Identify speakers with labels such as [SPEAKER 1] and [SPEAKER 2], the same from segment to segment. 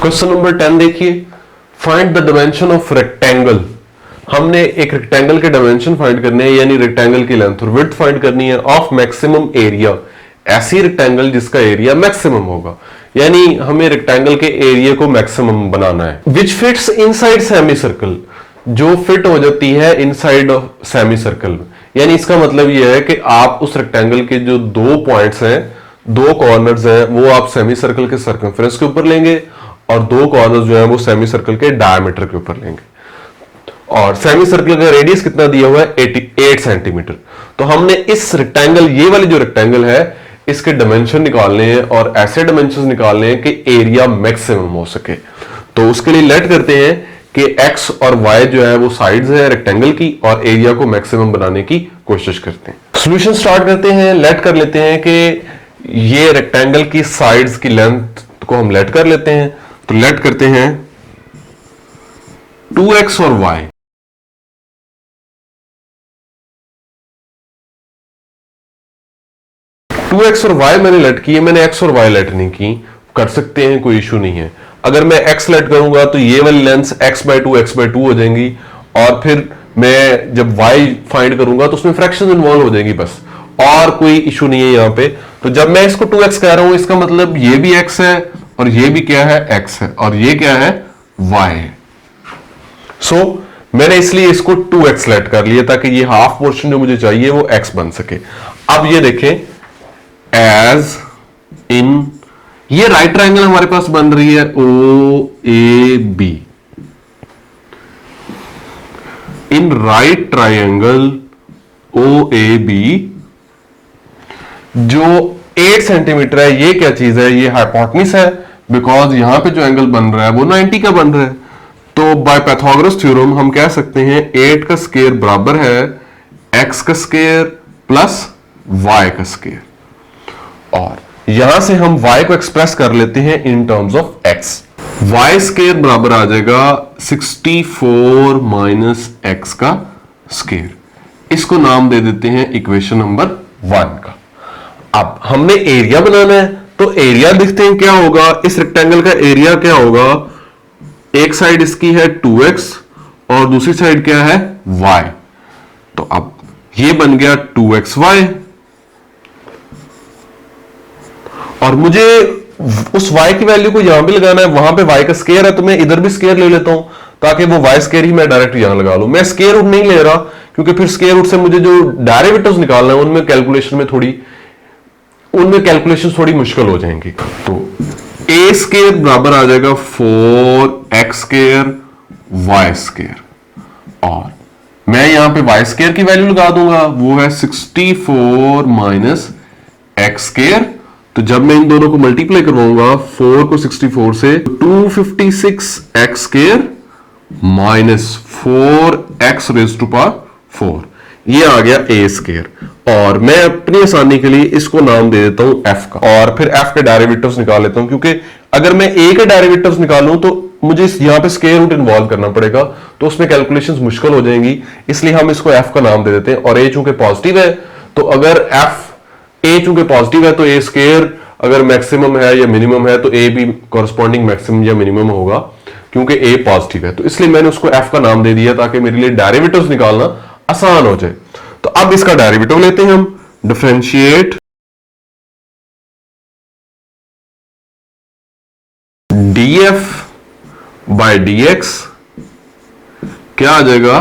[SPEAKER 1] Question number 10 देखिए, find the dimension of rectangle. हमने एक रेक्टेंगल के डायमेंशन फाइंड करने हैं, यानी रेक्टेंगल की लेंथ और विड्थ फाइंड करनी है ऑफ मैक्सिमम एरिया। ऐसी रेक्टेंगल जिसका एरिया मैक्सिमम होगा, यानी हमें रेक्टेंगल के एरिया को मैक्सिमम बनाना है। Which fits inside semi circle, जो फिट हो जाती है इनसाइड सेमी सर्कल। यानी इसका मतलब यह है कि आप उस रेक्टेंगल के जो दो पॉइंट्स हैं, दो कॉर्नर्स हैं, वो आप सेमी सर्कल के सर्कमफ्रेंस के ऊपर लेंगे और दो कॉर्नर्स जो है वो सेमी सर्कल के डायमीटर के ऊपर लेंगे। और सेमी सर्कल का रेडियस कितना दिया हुआ है, 88 सेंटीमीटर। तो हमने इस रेक्टेंगल, ये वाली जो रेक्टेंगल है, इसके डायमेंशन निकालने हैं और ऐसे डायमेंशन निकालने हैं कि एरिया मैक्सिमम हो सके। तो उसके लिए लेट करते हैं कि एक्स और वाई जो है वो साइड्स है रेक्टेंगल की, और एरिया को मैक्सिमम बनाने की कोशिश करते हैं। सॉल्यूशन स्टार्ट करते हैं। लेट कर लेते हैं कि ये रेक्टेंगल की साइड्स की लेंथ को हम लेट कर लेते हैं। तो लेट करते हैं 2x और y। टू एक्स और y मैंने लेट की है, मैंने x और y लेट नहीं की। कर सकते हैं, कोई इशू नहीं है। अगर मैं x लेट करूंगा तो ये वाली लेंथ x/2 हो जाएंगी, और फिर मैं जब y फाइंड करूंगा तो उसमें फ्रैक्शन इन्वॉल्व हो जाएंगी बस, और कोई इशू नहीं है यहां पे। तो जब मैं इसको 2x कह रहा हूं, इसका मतलब ये भी x है और ये भी क्या है, x है, और ये क्या है, y है। सो मैंने इसलिए इसको 2x लेट कर लिया ताकि ये हाफ पोर्शन जो मुझे चाहिए वो x बन सके। अब ये देखें, एज इन ये राइट ट्रायंगल हमारे पास बन रही है OAB। In right triangle OAB जो 8 सेंटीमीटर है, ये क्या चीज है, ये हाइपोटेन्यूस है, बिकॉज यहां पे जो एंगल बन रहा है वो 90 का बन रहा है। तो बाय पाइथागोरस थ्योरम हम कह सकते हैं 8 का स्क्वायर बराबर है x का स्क्वायर प्लस y का स्क्वायर, और यहां से हम y को एक्सप्रेस कर लेते हैं in terms of x। y square बराबर आ जाएगा 64 माइनस x का स्क्वायर। इसको नाम दे देते हैं इक्वेशन नंबर 1 का। अब हमने एरिया बनाना है, तो एरिया लिखते हैं क्या होगा, इस रेक्टेंगल का एरिया क्या होगा, एक साइड इसकी है 2x और दूसरी साइड क्या है, y। तो अब ये बन गया 2xy, और मुझे उस y की वैल्यू को यहां भी लगाना है। वहां पे y का स्क्वायर है तो मैं इधर भी स्क्वायर ले लेता हूं ताकि वो y स्क्वायर ही मैं डायरेक्ट यहां लगा लूं। मैं स्क्वायर रूट नहीं ले रहा क्योंकि फिर स्क्वायर रूट से मुझे जो डेरिवेटिव्स निकालना है उनमें कैलकुलेशन थोड़ी मुश्किल हो जाएंगी। तो a स्क्वायर बराबर आ जाएगा 4x स्क्वायर y स्क्वायर, और मैं यहां पे y स्क्वायर की वैल्यू लगा दूंगा, वो है 64 माइनस x स्क्वायर। तो जब मैं इन दोनों को मल्टीप्लाई करवाऊंगा 4 को 64 से, 256 x square minus 4x raise to power 4, ये आ गया a स्क्वायर। और मैं अपनी आसानी के लिए इसको नाम दे देता हूं f का, और फिर f के डेरिवेटिव्स निकाल लेता हूं, क्योंकि अगर मैं a के डेरिवेटिव्स निकालूं तो मुझे यहां पे स्क्वायर रूट इन्वॉल्व करना पड़ेगा, तो उसमें कैलकुलेशंस मुश्किल हो जाएंगी। इसलिए हम इसको f का नाम दे देते हैं। और a चूंकि पॉजिटिव है, तो अगर a चूंकि पॉजिटिव है तो a स्क्वायर अगर मैक्सिमम है या मिनिमम है तो a भी कॉरस्पॉन्डिंग मैक्सिमम या मिनिमम होगा, क्योंकि a पॉजिटिव है। तो इसलिए मैंने उसको f का नाम दे दिया ताकि मेरे लिए डेरिवेटिव्स निकालना आसान हो जाए। तो अब इसका डेरिवेटिव लेते हैं हम, डिफरेंशिएट df बाय dx क्या आ जाएगा,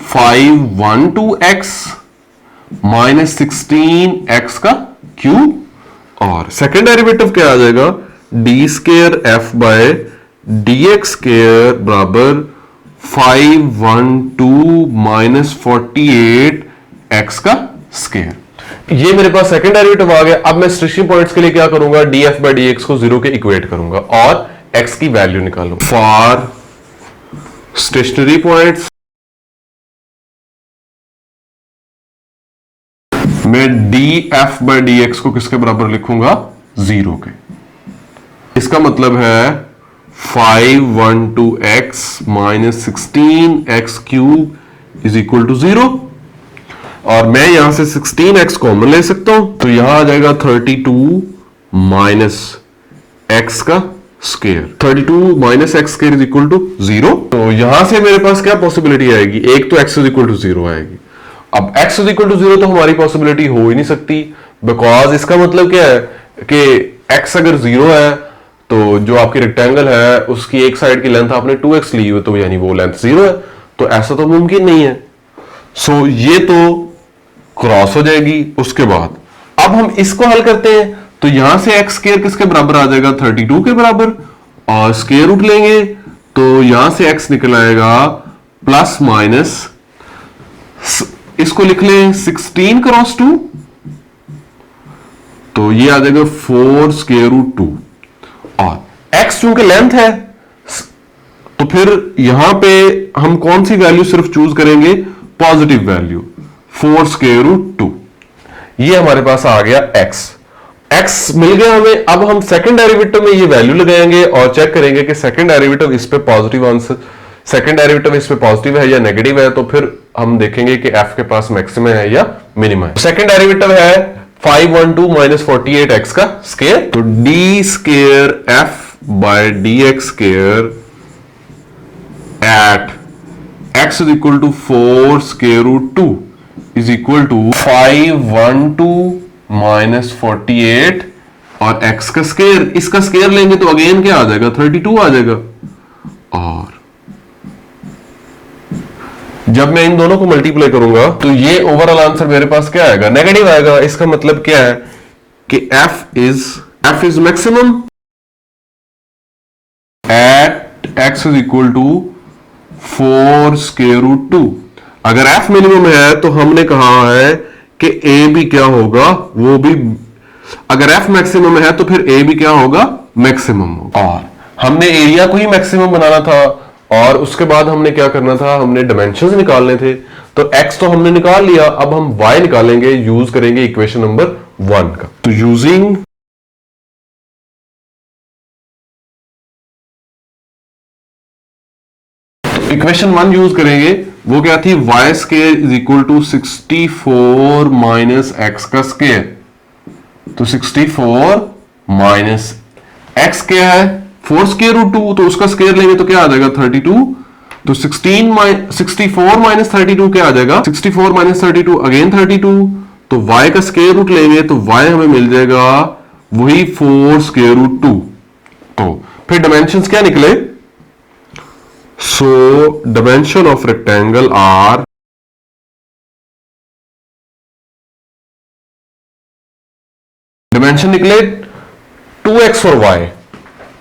[SPEAKER 1] 512x माइनस 16x का क्यूब, और सेकेंड डेरिवेटिव क्या आ जाएगा, D square F by dx square बराबर 512 माइनस 48x का स्क्वायर। ये मेरे पास सेकंड डेरिवेटिव आ गया। अब मैं स्टेशनरी पॉइंट्स के लिए क्या करूंगा, df बाय dx को 0 के इक्वेट करूंगा और x की वैल्यू निकालूंगा। फॉर स्टेशनरी पॉइंट्स मैं df बाय dx को किसके बराबर लिखूंगा, 0 के। इसका मतलब है 512x minus 16x cube is equal to 0, और मैं यहां से 16x कॉमन ले सकता हूं, तो यहां आ जाएगा 32 माइनस x का square 32 minus x square is equal to 0। तो यहां से मेरे पास क्या पॉसिबिलिटी आएगी, एक तो x इज इक्वल टू 0 आएगी। अब x इज इक्वल टू 0 तो हमारी पॉसिबिलिटी हो ही नहीं सकती, बिकॉज इसका मतलब क्या है कि x अगर 0 है तो जो आपकी रेक्टेंगल है उसकी एक साइड की लेंथ आपने 2x ली हुई, तो यानी वो लेंथ 0 है, तो ऐसा तो मुमकिन नहीं है। सो ये तो क्रॉस हो जाएगी। उसके बाद अब हम इसको हल करते हैं, तो यहां से एक्स स्क्वायर किसके बराबर आ जाएगा, 32 के बराबर, और स्क्वायर रूट लेंगे तो यहां से एक्स निकल आएगा प्लस माइनस, इसको लिख लें 16 क्रॉस 2, तो ये आ जाएगा 4 स्क्वायर रूट 2। और एक्स चूंकि लेंथ है तो फिर यहां पे हम कौन सी वैल्यू सिर्फ चूज करेंगे, पॉजिटिव वैल्यू 4 स्क्वायर रूट 2। ये हमारे पास आ गया x मिल गया हमें। अब हम सेकंड डेरिवेटिव में ये वैल्यू लगाएंगे और चेक करेंगे कि सेकंड डेरिवेटिव इस पे पॉजिटिव आंसर, सेकंड डेरिवेटिव इस पे पॉजिटिव है या नेगेटिव है, तो फिर हम देखेंगे कि f के पास मैक्सिमम है या मिनिमम है। सेकंड डेरिवेटिव है 512 माइनस 48x का स्क्वायर, तो d square f by dx square at x is equal to 4 square root 2 is equal to 512 minus 48 और x का स्क्वायर, इसका स्क्वायर लेंगे तो अगेन क्या आ जाएगा, 32 आ जाएगा। और जब मैं इन दोनों को मल्टीप्लाई करूंगा तो ये ओवरऑल आंसर मेरे पास क्या आएगा, नेगेटिव आएगा। इसका मतलब क्या है कि f is maximum at x is equal to 4 square root 2। अगर f मिनिमम है तो हमने कहा है कि a भी क्या होगा, वो भी, अगर f मैक्सिमम है तो फिर a भी क्या होगा, मैक्सिमम होगा। और हमने एरिया को ही मैक्सिमम बनाना था और उसके बाद हमने क्या करना था, हमने डायमेंशंस निकालने थे। तो x तो हमने निकाल लिया, अब हम y निकालेंगे, यूज करेंगे इक्वेशन नंबर 1 का। तो यूजिंग इक्वेशन 1 यूज करेंगे, वो क्या थी, y square is equal to 64 minus x का स्क्वायर। तो 64 माइनस एक्स क्या है, 4 स्क्वायर रूट 2, तो उसका स्क्वायर लेंगे तो क्या आ जाएगा, 32। तो 64 माइनस 32 क्या आ जाएगा, 64 माइनस 32 अगेन 32। तो y का स्क्वायर रूट लेंगे तो y हमें मिल जाएगा वही 4 स्क्वायर रूट 2। तो फिर डायमेंशंस क्या निकले, so dimension of rectangle are dimension निकले 2x और y।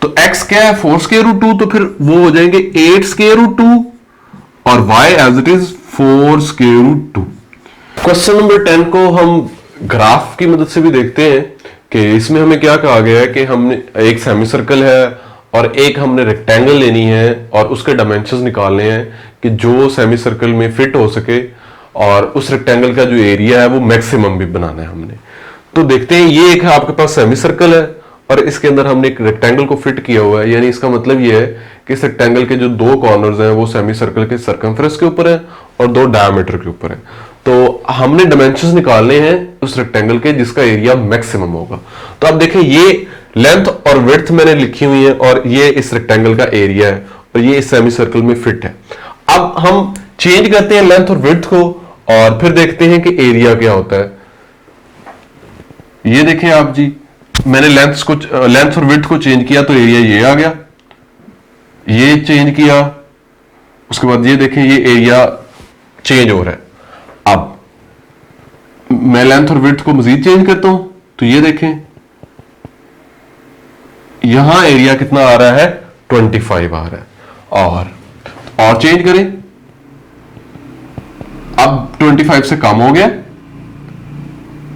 [SPEAKER 1] तो x क्या है, 4 स्क्वायर रूट 2, तो फिर वो हो जाएंगे 8 स्क्वायर रूट 2 और y as it is 4 square root 2। Question number 10 को हम ग्राफ की मदद से भी देखते हैं कि इसमें हमें क्या कहा गया है कि हमने एक सेमी सर्कल है और एक हमने रेक्टेंगल लेनी है और उसके डायमेंशंस निकालने हैं कि जो सेमी सर्कल में फिट हो सके और उस रेक्टेंगल का जो एरिया है वो मैक्सिमम भी बनाना है हमने। तो देखते हैं, ये एक आपके पास सेमी सर्कल है और इसके अंदर हमने एक रेक्टेंगल को फिट किया हुआ है, यानी इसका मतलब ये है कि इस रेक्टेंगल के जो दो कॉर्नर्स हैं वो सेमी सर्कल के सर्कमफ्रेंस के ऊपर है और दो डायमीटर के ऊपर है। तो हमने डायमेंशंस निकालने हैं उस रेक्टेंगल के जिसका एरिया मैक्सिमम होगा। तो अब देखें, ये लेंथ और विड्थ मैंने लिखी हुई है और ये इस रेक्टेंगल का एरिया है और ये इस सेमी सर्कल में फिट है। अब हम चेंज करते हैं लेंथ और विड्थ को और फिर देखते हैं कि एरिया क्या होता है। ये देखें आप जी, मैंने लेंथ और विड्थ को चेंज किया तो एरिया ये आ गया, ये चेंज किया, उसके बाद ये देखें ये एरिया चेंज हो रहा है। अब मैं लेंथ और विड्थ को मजीद चेंज करता हूं तो ये देखें यहां एरिया कितना आ रहा है, 25 आ रहा है। और चेंज करें, अब 25 से कम हो गया,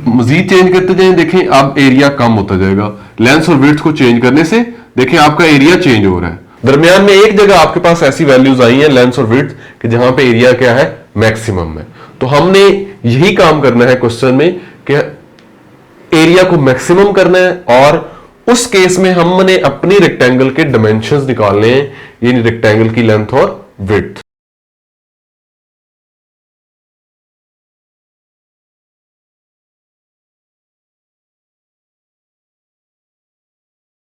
[SPEAKER 1] मजीद चेंज करते जाएं, देखें अब एरिया कम होता जाएगा। लेंथ और विड्थ को चेंज करने से देखें आपका एरिया चेंज हो रहा है। दरमियान में एक जगह आपके पास ऐसी वैल्यूज आई हैं लेंथ और विड्थ कि जहां पे एरिया क्या है, मैक्सिमम है। तो हमने यही काम करना है क्वेश्चन में कि एरिया को मैक्सिमम करना है और उस केस में हमने अपनी रेक्टेंगल के डायमेंशंस निकालने हैं, यानी रेक्टेंगल की लेंथ और विड्थ।